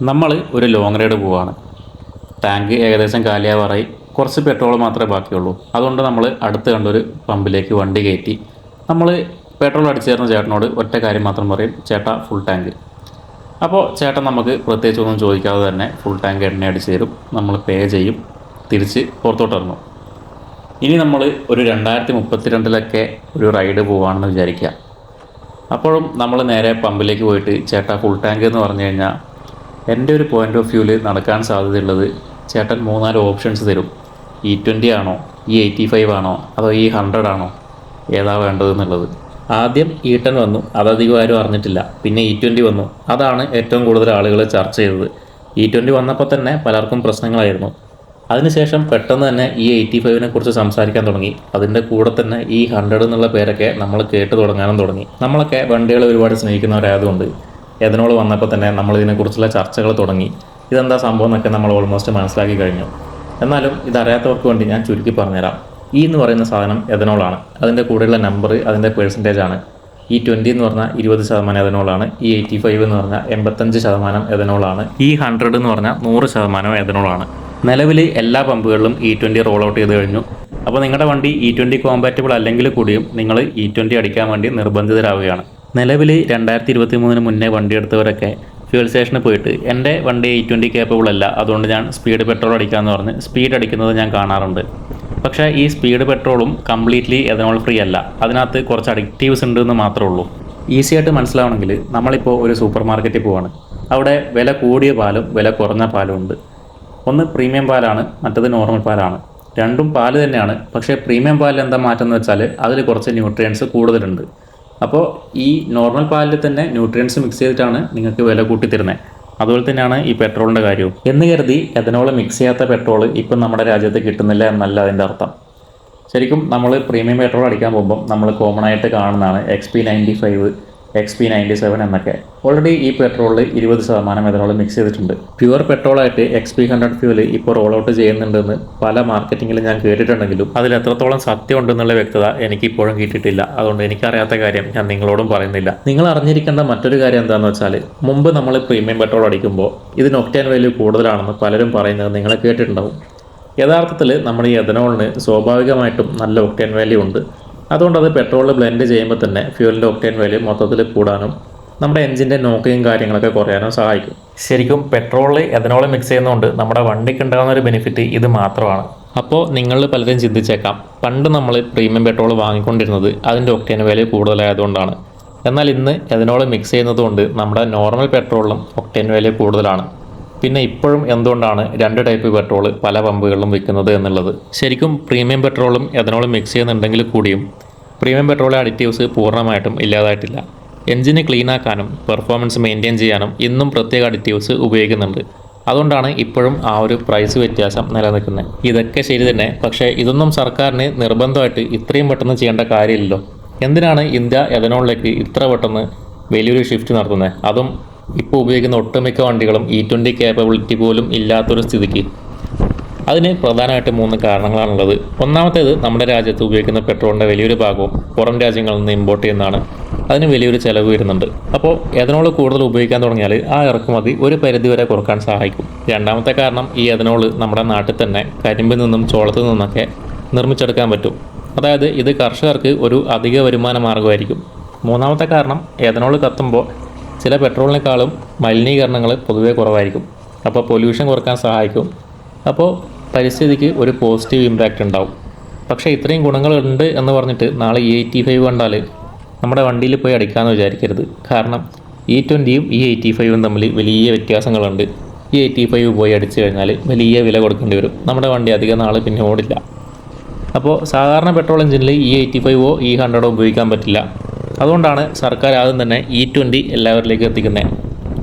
നമ്മൾ ഒരു long ride പോവാണ്. ടാങ്ക് ഏകദേശം കാലിയാവാറായി. കുറച്ച് പെട്രോൾ മാത്രമേ ബാക്കിയുള്ളൂ. അതുകൊണ്ട് നമ്മൾ അടുത്ത് കണ്ടൊരു പമ്പിലേക്ക് വണ്ടി കയറ്റി നമ്മൾ പെട്രോൾ അടിച്ചു തരുന്ന ചേട്ടനോട് ഒറ്റ കാര്യം മാത്രം പറയും, ചേട്ടാ ഫുൾ ടാങ്ക്. അപ്പോൾ ചേട്ടൻ നമുക്ക് പ്രത്യേകിച്ചൊന്നും ചോദിക്കാതെ തന്നെ ഫുൾ ടാങ്ക് എണ്ണ അടിച്ചു തരും. നമ്മൾ പേ ചെയ്യും, തിരിച്ച് പുറത്തോട്ടിറങ്ങും. ഇനി നമ്മൾ ഒരു 2032 ഒരു റൈഡ് പോവുകയാണെന്ന് വിചാരിക്കുക. അപ്പോഴും നമ്മൾ നേരെ പമ്പിലേക്ക് പോയിട്ട് ചേട്ടാ ഫുൾ ടാങ്ക് എന്ന് പറഞ്ഞു കഴിഞ്ഞാൽ എൻ്റെ ഒരു പോയിൻ്റ് ഓഫ് വ്യൂവിൽ നടക്കാൻ സാധ്യതയുള്ളത് ചേട്ടൻ 3-4 ഓപ്ഷൻസ് തരും. E20 ആണോ, E85 ആണോ, അതോ E100 ആണോ, ഏതാ വേണ്ടതെന്നുള്ളത്. ആദ്യം E10 വന്നു, അതധികം ആരും അറിഞ്ഞിട്ടില്ല. പിന്നെ E20 വന്നു, അതാണ് ഏറ്റവും കൂടുതൽ ആളുകൾ ചർച്ച ചെയ്തത്. E20 വന്നപ്പോൾ തന്നെ പലർക്കും പ്രശ്നങ്ങളായിരുന്നു. അതിനുശേഷം പെട്ടെന്ന് തന്നെ E85 കുറിച്ച് സംസാരിക്കാൻ തുടങ്ങി. അതിൻ്റെ കൂടെ തന്നെ E100 എന്നുള്ള പേരൊക്കെ നമ്മൾ കേട്ട് തുടങ്ങാനും തുടങ്ങി. നമ്മളൊക്കെ വണ്ടികൾ ഒരുപാട് സ്നേഹിക്കുന്നവരായതുകൊണ്ട് എഥനോൾ വന്നപ്പോൾ തന്നെ നമ്മളിതിനെക്കുറിച്ചുള്ള ചർച്ചകൾ തുടങ്ങി. ഇതെന്താ സംഭവം എന്നൊക്കെ നമ്മൾ ഓൾമോസ്റ്റ് മനസ്സിലാക്കി കഴിഞ്ഞു. എന്നാലും ഇതറിയാത്തവർക്ക് വേണ്ടി ഞാൻ ചുരുക്കി പറഞ്ഞുതരാം. E എന്ന് പറയുന്ന സാധനം എഥനോളാണ്. അതിൻ്റെ കൂടെയുള്ള നമ്പർ അതിൻ്റെ പെർസെൻറ്റേജ് ആണ്. E20 എന്ന് പറഞ്ഞാൽ 20% എഥനോളാണ്. E85 എന്ന് പറഞ്ഞാൽ 85% എഥനോളാണ്. E100 എന്ന് പറഞ്ഞാൽ 100% എഥനോളാണ്. നിലവിൽ എല്ലാ പമ്പുകളിലും E20 റോൾ ഔട്ട് ചെയ്ത് കഴിഞ്ഞു. അപ്പോൾ നിങ്ങളുടെ വണ്ടി E20 കോമ്പാറ്റബിൾ അല്ലെങ്കിൽ കൂടിയും നിങ്ങൾ E20 അടിക്കാൻ വേണ്ടി നിർബന്ധിതരാവുകയാണ്. നിലവിൽ 2023 മുന്നേ വണ്ടി എടുത്തവരൊക്കെ ഫ്യൂൽ സ്റ്റേഷനിൽ പോയിട്ട് എൻ്റെ വണ്ടി E20 കേപ്പബിൾ അല്ല, അതുകൊണ്ട് ഞാൻ സ്പീഡ് പെട്രോൾ അടിക്കാമെന്ന് പറഞ്ഞ് സ്പീഡ് അടിക്കുന്നത് ഞാൻ കാണാറുണ്ട്. പക്ഷേ ഈ സ്പീഡ് പെട്രോളും കംപ്ലീറ്റ്ലി എഥനോൾ ഫ്രീ അല്ല. അതിനകത്ത് കുറച്ച് അഡിക്റ്റീവ്സ് ഉണ്ടെന്ന് മാത്രമേ ഉള്ളൂ. ഈസി ആയിട്ട് മനസ്സിലാവണമെങ്കിൽ നമ്മളിപ്പോൾ ഒരു സൂപ്പർ മാർക്കറ്റിൽ പോവാണ്. അവിടെ വില കൂടിയ പാലും വില കുറഞ്ഞ പാലും ഉണ്ട്. ഒന്ന് പ്രീമിയം പാലാണ്, മറ്റത് നോർമൽ പാലാണ്. രണ്ടും പാല് തന്നെയാണ്. പക്ഷേ പ്രീമിയം പാലിൽ എന്താ മാറ്റം എന്ന് വെച്ചാൽ അതിൽ കുറച്ച് ന്യൂട്രിയൻസ് കൂടുതലുണ്ട്. അപ്പോൾ ഈ നോർമൽ പാലിൽ തന്നെ ന്യൂട്രിയൻസ് മിക്സ് ചെയ്തിട്ടാണ് നിങ്ങൾക്ക് വില കൂട്ടി തരുന്നത്. അതുപോലെ തന്നെയാണ് ഈ പെട്രോളിൻ്റെ കാര്യവും. എന്ന് കരുതി എഥനോൾ മിക്സ് ചെയ്യാത്ത പെട്രോൾ ഇപ്പം നമ്മുടെ രാജ്യത്ത് കിട്ടുന്നില്ല എന്നല്ല അതിൻ്റെ അർത്ഥം. ശരിക്കും നമ്മൾ പ്രീമിയം പെട്രോൾ അടിക്കാൻ പോകുമ്പം നമ്മൾ കോമൺ ആയിട്ട് കാണുന്നതാണ് XP95, XP97 എന്നൊക്കെ. ഓൾറെഡി ഈ പെട്രോളിൽ 20% എഥനോൾ മിക്സ് ചെയ്തിട്ടുണ്ട്. പ്യുവർ പെട്രോളായിട്ട് XP100 ഫ്യൂൽ ഇപ്പോൾ റോൾ ഔട്ട് ചെയ്യുന്നുണ്ടെന്ന് പല മാർക്കറ്റിങ്ങിലും ഞാൻ കേട്ടിട്ടുണ്ടെങ്കിലും അതിൽ എത്രത്തോളം സത്യം ഉണ്ടെന്നുള്ള വ്യക്തത എനിക്കിപ്പോഴും കിട്ടിയിട്ടില്ല. അതുകൊണ്ട് എനിക്കറിയാത്ത കാര്യം ഞാൻ നിങ്ങളോടും പറയുന്നില്ല. നിങ്ങൾ അറിഞ്ഞിരിക്കേണ്ട മറ്റൊരു കാര്യം എന്താണെന്ന് വെച്ചാൽ, മുമ്പ് നമ്മൾ പ്രീമിയം പെട്രോൾ അടിക്കുമ്പോൾ ഇതിന് ഒക്ടാൻ വാല്യൂ കൂടുതലാണെന്ന് പലരും പറയുന്നത് നിങ്ങൾ കേട്ടിട്ടുണ്ടാവും. യഥാർത്ഥത്തിൽ നമ്മുടെ ഈ എഥനോളിന് സ്വാഭാവികമായിട്ടും നല്ല ഒക്ടാൻ വാല്യൂ ഉണ്ട്. അതുകൊണ്ട് അത് പെട്രോളിൽ ബ്ലെൻഡ് ചെയ്യുമ്പോൾ തന്നെ ഫ്യൂലിൻ്റെ ഒക്ടേൻ വാല്യൂ മൊത്തത്തിൽ കൂടാനും നമ്മുടെ എഞ്ചിൻ്റെ നോക്കിയും കാര്യങ്ങളൊക്കെ കുറയാനും സഹായിക്കും. ശരിക്കും പെട്രോളിൽ എഥനോൾ മിക്സ് ചെയ്യുന്നതുകൊണ്ട് നമ്മുടെ വണ്ടിക്ക് ഉണ്ടാകുന്ന ഒരു ബെനിഫിറ്റ് ഇത് മാത്രമാണ്. അപ്പോൾ നിങ്ങൾ പലരും ചിന്തിച്ചേക്കാം, പണ്ട് നമ്മൾ പ്രീമിയം പെട്രോൾ വാങ്ങിക്കൊണ്ടിരുന്നത് അതിൻ്റെ ഒക്ടേൻ വാല്യൂ കൂടുതലായതുകൊണ്ടാണ്. എന്നാൽ ഇന്ന് എഥനോൾ മിക്സ് ചെയ്യുന്നതുകൊണ്ട് നമ്മുടെ നോർമൽ പെട്രോളിലും ഒക്ടേൻ വാല്യൂ കൂടുതലാണ്. പിന്നെ ഇപ്പോഴും എന്തുകൊണ്ടാണ് 2 ടൈപ്പ് പെട്രോൾ പല പമ്പുകളിലും വിൽക്കുന്നത് എന്നുള്ളത്. ശരിക്കും പ്രീമിയം പെട്രോളും എഥനോളും മിക്സ് ചെയ്യുന്നുണ്ടെങ്കിൽ കൂടിയും പ്രീമിയം പെട്രോളിലെ അഡിറ്റീവ്സ് പൂർണ്ണമായിട്ടും ഇല്ലാതായിട്ടില്ല. എഞ്ചിന് ക്ലീൻ ആക്കാനും പെർഫോമൻസ് മെയിൻറ്റെയിൻ ചെയ്യാനും ഇന്നും പ്രത്യേക അഡിറ്റീവ്സ് ഉപയോഗിക്കുന്നുണ്ട്. അതുകൊണ്ടാണ് ഇപ്പോഴും ആ ഒരു പ്രൈസ് വ്യത്യാസം നിലനിൽക്കുന്നത്. ഇതൊക്കെ ശരി തന്നെ, പക്ഷേ ഇതൊന്നും സർക്കാരിന് നിർബന്ധമായിട്ട് ഇത്രയും പെട്ടെന്ന് ചെയ്യേണ്ട കാര്യമില്ലല്ലോ. എന്തിനാണ് ഇന്ത്യ എഥനോളിലേക്ക് ഇത്ര പെട്ടെന്ന് വലിയൊരു ഷിഫ്റ്റ് നടത്തുന്നത്? അതും ഇപ്പോൾ ഉപയോഗിക്കുന്ന ഒട്ടുമിക്ക വണ്ടികളും E20 കേപ്പബിലിറ്റി പോലും ഇല്ലാത്തൊരു സ്ഥിതിക്ക്. അതിന് പ്രധാനമായിട്ട് 3 കാരണങ്ങളാണുള്ളത്. ഒന്നാമത്തേത്, നമ്മുടെ രാജ്യത്ത് ഉപയോഗിക്കുന്ന പെട്രോളിൻ്റെ വലിയൊരു ഭാഗവും പുറം രാജ്യങ്ങളിൽ നിന്ന് ഇമ്പോർട്ട് ചെയ്യുന്നതാണ്. അതിന് വലിയൊരു ചിലവ് വരുന്നുണ്ട്. അപ്പോൾ എഥനോൾ കൂടുതൽ ഉപയോഗിക്കാൻ തുടങ്ങിയാൽ ആ ഇറക്കുമതി ഒരു പരിധിവരെ കുറക്കാൻ സഹായിക്കും. രണ്ടാമത്തെ കാരണം, ഈ എഥനോൾ നമ്മുടെ നാട്ടിൽ തന്നെ കരിമ്പിൽ നിന്നും ചോളത്തിൽ നിന്നൊക്കെ നിർമ്മിച്ചെടുക്കാൻ പറ്റും. അതായത് ഇത് കർഷകർക്ക് ഒരു അധിക വരുമാന മാർഗമായിരിക്കും. മൂന്നാമത്തെ കാരണം, എഥനോൾ കത്തുമ്പോൾ ചില പെട്രോളിനേക്കാളും മലിനീകരണങ്ങൾ പൊതുവേ കുറവായിരിക്കും. അപ്പോൾ പൊല്യൂഷൻ കുറക്കാൻ സഹായിക്കും. അപ്പോൾ പരിസ്ഥിതിക്ക് ഒരു പോസിറ്റീവ് ഇമ്പാക്റ്റ് ഉണ്ടാവും. പക്ഷേ ഇത്രയും ഗുണങ്ങളുണ്ട് എന്ന് പറഞ്ഞിട്ട് നാളെ E85 കണ്ടാൽ നമ്മുടെ വണ്ടിയിൽ പോയി അടിക്കാമെന്ന് വിചാരിക്കരുത്. കാരണം E20യും E85യും തമ്മിൽ വലിയ വ്യത്യാസങ്ങളുണ്ട്. E85 പോയി അടിച്ചു കഴിഞ്ഞാൽ വലിയ വില കൊടുക്കേണ്ടി വരും. നമ്മുടെ വണ്ടി അധികം നാൾ പിന്നെ ഓടില്ല. അപ്പോൾ സാധാരണ പെട്രോൾ എഞ്ചിനിൽ E85 E100 ഉപയോഗിക്കാൻ പറ്റില്ല. അതുകൊണ്ടാണ് സർക്കാർ ആദ്യം തന്നെ E20 എല്ലാവരിലേക്ക് എത്തിക്കുന്നത്.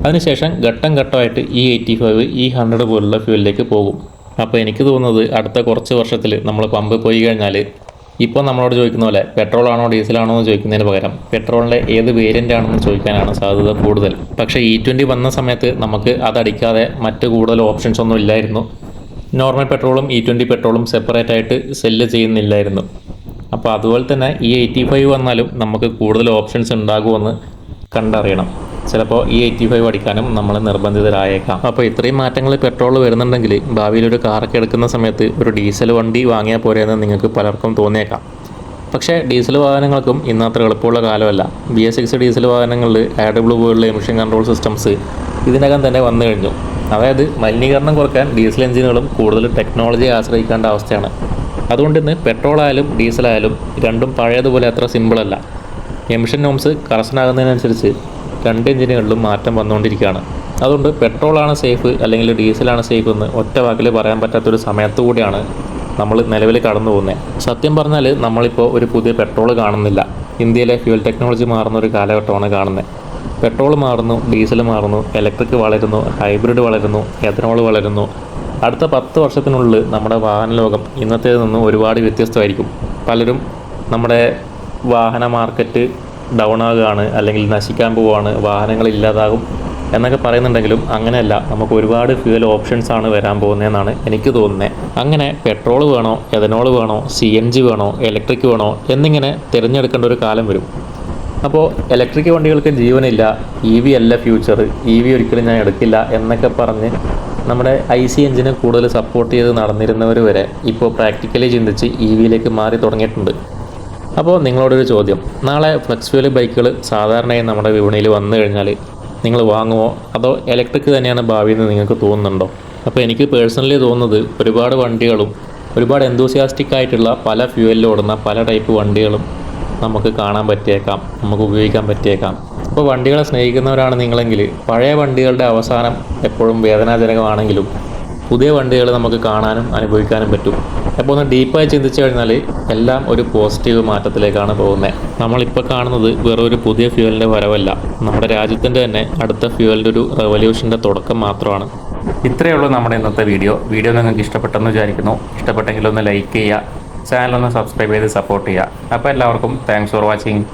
അതിനുശേഷം ഘട്ടം ഘട്ടമായിട്ട് E85 E100 പോലുള്ള ഫ്യൂലിലേക്ക് പോകും. അപ്പോൾ എനിക്ക് തോന്നുന്നത് അടുത്ത കുറച്ച് വർഷത്തിൽ നമ്മൾ പമ്പ് പോയി കഴിഞ്ഞാൽ ഇപ്പോൾ നമ്മളോട് ചോദിക്കുന്ന പോലെ പെട്രോളാണോ ഡീസലാണോ എന്ന് ചോദിക്കുന്നതിന് പകരം പെട്രോളിൻ്റെ ഏത് വേരിയൻ്റ് ആണെന്ന് ചോദിക്കാനാണ് സാധ്യത കൂടുതൽ. പക്ഷേ E20 വന്ന സമയത്ത് നമുക്ക് അതടിക്കാതെ മറ്റ് കൂടുതൽ ഓപ്ഷൻസ് ഒന്നും ഇല്ലായിരുന്നു. നോർമൽ പെട്രോളും E20 പെട്രോളും സെപ്പറേറ്റ് ആയിട്ട് സെല്ല് ചെയ്യുന്നില്ലായിരുന്നു. അപ്പോൾ അതുപോലെ തന്നെ E85 വന്നാലും നമുക്ക് കൂടുതൽ ഓപ്ഷൻസ് ഉണ്ടാകുമെന്ന് കണ്ടറിയണം. ചിലപ്പോൾ E85 അടിക്കാനും നമ്മൾ നിർബന്ധിതരായേക്കാം. അപ്പോൾ ഇത്രയും മാറ്റങ്ങൾ പെട്രോൾ വരുന്നുണ്ടെങ്കിൽ ഭാവിയിൽ ഒരു കാറൊക്കെ എടുക്കുന്ന സമയത്ത് ഒരു ഡീസൽ വണ്ടി വാങ്ങിയാൽ പോരെയെന്ന് നിങ്ങൾക്ക് പലർക്കും തോന്നിയേക്കാം. പക്ഷേ ഡീസൽ വാഹനങ്ങൾക്കും ഇന്നത്ര എളുപ്പമുള്ള കാലമല്ല. BS6 ഡീസൽ വാഹനങ്ങളിൽ AdBlue പോലുള്ള എമിഷൻ കൺട്രോൾ സിസ്റ്റംസ് ഇതിനകം തന്നെ വന്നു കഴിഞ്ഞു. അതായത് മലിനീകരണം കുറയ്ക്കാൻ ഡീസൽ എഞ്ചിനുകളും കൂടുതൽ ടെക്നോളജിയെ ആശ്രയിക്കേണ്ട അവസ്ഥയാണ്. അതുകൊണ്ട് ഇന്ന് പെട്രോൾ ആയാലും ഡീസലായാലും രണ്ടും പഴയതുപോലെ അത്ര സിമ്പിളല്ല. എമിഷൻ നോംസ് കർശനാകുന്നതിനനുസരിച്ച് രണ്ട് എഞ്ചിനുകളിലും മാറ്റം വന്നുകൊണ്ടിരിക്കുകയാണ്. അതുകൊണ്ട് പെട്രോളാണ് സേഫ് അല്ലെങ്കിൽ ഡീസലാണ് സേഫ് എന്ന് ഒറ്റ വാക്കിൽ പറയാൻ പറ്റാത്തൊരു സമയത്തുകൂടിയാണ് നമ്മൾ നിലവിൽ കടന്നു പോകുന്നത്. സത്യം പറഞ്ഞാൽ നമ്മളിപ്പോൾ ഒരു പുതിയ പെട്രോൾ കാണുന്നില്ല. ഇന്ത്യയിലെ ഫ്യൂൽ ടെക്നോളജി മാറുന്ന ഒരു കാലഘട്ടമാണ് കാണുന്നത്. പെട്രോൾ മാറുന്നു, ഡീസൽ മാറുന്നു, ഇലക്ട്രിക് വളരുന്നു, ഹൈബ്രിഡ് വളരുന്നു, എഥനോൾ വളരുന്നു. അടുത്ത 10 വർഷത്തിനുള്ളിൽ നമ്മുടെ വാഹന ലോകം ഇന്നത്തേതിൽ നിന്നും ഒരുപാട് വ്യത്യസ്തമായിരിക്കും. പലരും നമ്മുടെ വാഹന മാർക്കറ്റ് ഡൗൺ ആകുകയാണ്, അല്ലെങ്കിൽ നശിക്കാൻ പോവുകയാണ്, വാഹനങ്ങൾ ഇല്ലാതാകും എന്നൊക്കെ പറയുന്നുണ്ടെങ്കിലും അങ്ങനെയല്ല. നമുക്ക് ഒരുപാട് ഫ്യൂൽ ഓപ്ഷൻസ് ആണ് വരാൻ പോകുന്നതെന്നാണ് എനിക്ക് തോന്നുന്നത്. അങ്ങനെ പെട്രോൾ വേണോ, എഥനോൾ വേണോ, CNG വേണോ, ഇലക്ട്രിക് വേണോ എന്നിങ്ങനെ തിരഞ്ഞെടുക്കേണ്ട ഒരു കാലം വരും. അപ്പോൾ ഇലക്ട്രിക് വണ്ടികൾക്ക് ജീവനില്ല, EV അല്ല ഫ്യൂച്ചർ, EV ഒരിക്കലും ഞാൻ എടുക്കില്ല എന്നൊക്കെ പറഞ്ഞ് നമ്മുടെ IC എഞ്ചിനെ കൂടുതൽ സപ്പോർട്ട് ചെയ്ത് നടന്നിരുന്നവർ വരെ ഇപ്പോൾ പ്രാക്ടിക്കലി ചിന്തിച്ച് EVയിലേക്ക് മാറി തുടങ്ങിയിട്ടുണ്ട്. അപ്പോൾ നിങ്ങളോടൊരു ചോദ്യം, നാളെ ഫ്ലെക്സ് ഫ്യൂൽ ബൈക്കുകൾ സാധാരണയായി നമ്മുടെ വിപണിയിൽ വന്നു കഴിഞ്ഞാൽ നിങ്ങൾ വാങ്ങുമോ, അതോ ഇലക്ട്രിക് തന്നെയാണ് ഭാവി എന്ന് നിങ്ങൾക്ക് തോന്നുന്നുണ്ടോ? അപ്പോൾ എനിക്ക് പേഴ്സണലി തോന്നുന്നത് ഒരുപാട് വണ്ടികളും ഒരുപാട് എന്തൂസിയാസ്റ്റിക് ആയിട്ടുള്ള പല ഫ്യൂവലിൽ ഓടുന്ന പല ടൈപ്പ് വണ്ടികളും നമുക്ക് കാണാൻ പറ്റിയേക്കാം, നമുക്ക് ഉപയോഗിക്കാൻ പറ്റിയേക്കാം. അപ്പോൾ വണ്ടികളെ സ്നേഹിക്കുന്നവരാണ് നിങ്ങളെങ്കിൽ പഴയ വണ്ടികളുടെ അവസാനം എപ്പോഴും വേദനാജനകമാണെങ്കിലും പുതിയ വണ്ടികൾ നമുക്ക് കാണാനും അനുഭവിക്കാനും പറ്റും. അപ്പോൾ ഒന്ന് ഡീപ്പായി ചിന്തിച്ചു കഴിഞ്ഞാൽ എല്ലാം ഒരു പോസിറ്റീവ് മാറ്റത്തിലേക്കാണ് പോകുന്നത്. നമ്മളിപ്പോൾ കാണുന്നത് വെറൊരു പുതിയ ഫ്യൂവലിൻ്റെ വരവല്ല, നമ്മുടെ രാജ്യത്തിൻ്റെ തന്നെ അടുത്ത ഫ്യൂവലിൻ്റെ ഒരു റെവല്യൂഷൻ്റെ തുടക്കം മാത്രമാണ്. ഇത്രയേ ഉള്ളൂ നമ്മുടെ ഇന്നത്തെ വീഡിയോ നിങ്ങൾക്ക് ഇഷ്ടപ്പെട്ടെന്ന് വിചാരിക്കുന്നു. ഇഷ്ടപ്പെട്ടെങ്കിൽ ഒന്ന് ലൈക്ക് ചെയ്യുക, ചാനൽ ഒന്ന് സബ്സ്ക്രൈബ് ചെയ്ത് സപ്പോർട്ട് ചെയ്യുക. അപ്പോൾ എല്ലാവർക്കും താങ്ക്സ് ഫോർ വാച്ചിങ്.